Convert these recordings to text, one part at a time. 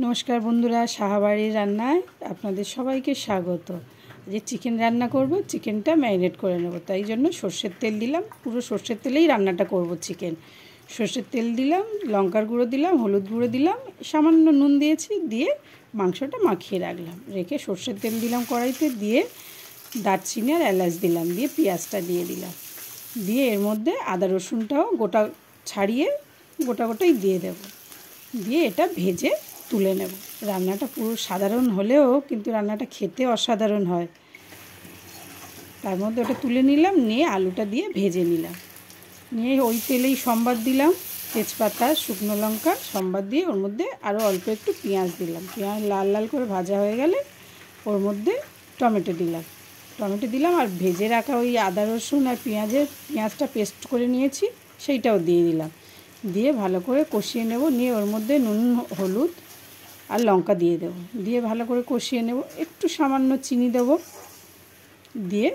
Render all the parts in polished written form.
নমস্কার বন্ধুরা, সাহাবাড়ির রান্নায় আপনাদের সবাইকে স্বাগত। যে চিকেন রান্না করব, চিকেনটা ম্যারিনেট করে নেব, তাই জন্য সর্ষের তেল দিলাম। পুরো সর্ষের তেলেই রান্নাটা করব চিকেন। সর্ষের তেল দিলাম, লঙ্কার গুঁড়ো দিলাম, হলুদ গুঁড়ো দিলাম, সামান্য নুন দিয়েছি, দিয়ে মাংসটা মাখিয়ে রাখলাম। রেখে সর্ষের তেল দিলাম কড়াইতে, দিয়ে দারচিনি আর এলাচ দিলাম, দিয়ে পেঁয়াজটা দিয়ে দিলাম, দিয়ে এর মধ্যে আদা রসুনটাও গোটা ছাড়িয়ে গোটাই দিয়ে দেব, দিয়ে এটা ভেজে তুলে নেব। রান্নাটা পুরো সাধারণ হলেও কিন্তু রান্নাটা খেতে অসাধারণ হয়। তার মধ্যে ওটা তুলে নিলাম, নিয়ে আলুটা দিয়ে ভেজে নিলাম, নিয়ে ওই তেলেই সম্বাদ দিলাম, তেজপাতা, শুকনো লঙ্কা সম্বাদ দিয়ে ওর মধ্যে আরও অল্প একটু পেঁয়াজ দিলাম। পেঁয়াজ লাল লাল করে ভাজা হয়ে গেলে ওর মধ্যে টমেটো দিলাম আর ভেজে রাখা ওই আদা রসুন আর পেঁয়াজটা পেস্ট করে নিয়েছি সেইটাও দিয়ে দিলাম, দিয়ে ভালো করে কষিয়ে নেব। নিয়ে ওর মধ্যে নুন, হলুদ আর লঙ্কা দিয়ে দেব, দিয়ে ভালো করে কষিয়ে নেব। একটু সামান্য চিনি দেব, দিয়ে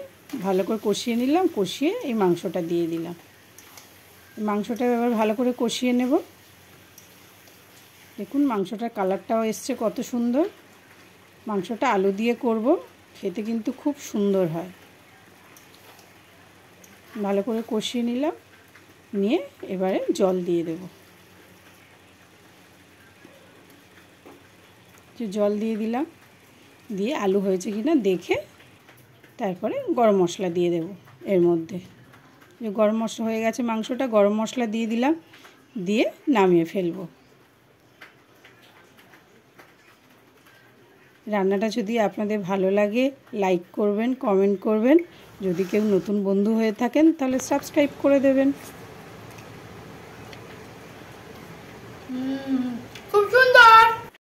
ভালো করে কষিয়ে নিলাম। কষিয়ে এই মাংসটা দিয়ে দিলাম। মাংসটা এবার ভালো করে কষিয়ে নেব। দেখুন মাংসটার কালারটাও এসছে কত সুন্দর। মাংসটা আলু দিয়ে করব, খেতে কিন্তু খুব সুন্দর হয়। ভালো করে কষিয়ে নিলাম, নিয়ে এবারে জল দিয়ে দেব। জল দিয়ে দিলাম, দিয়ে আলু হয়েছে কি না দেখে তারপরে গরম মশলা দিয়ে দেব। এর মধ্যে যে গরম মশলা হয়ে গেছে, মাংসটা গরম মশলা দিয়ে দিলাম, দিয়ে নামিয়ে ফেলবো। রান্নাটা যদি আপনাদের ভালো লাগে লাইক করবেন, কমেন্ট করবেন। যদি কেউ নতুন বন্ধু হয়ে থাকেন তাহলে সাবস্ক্রাইব করে দেবেন।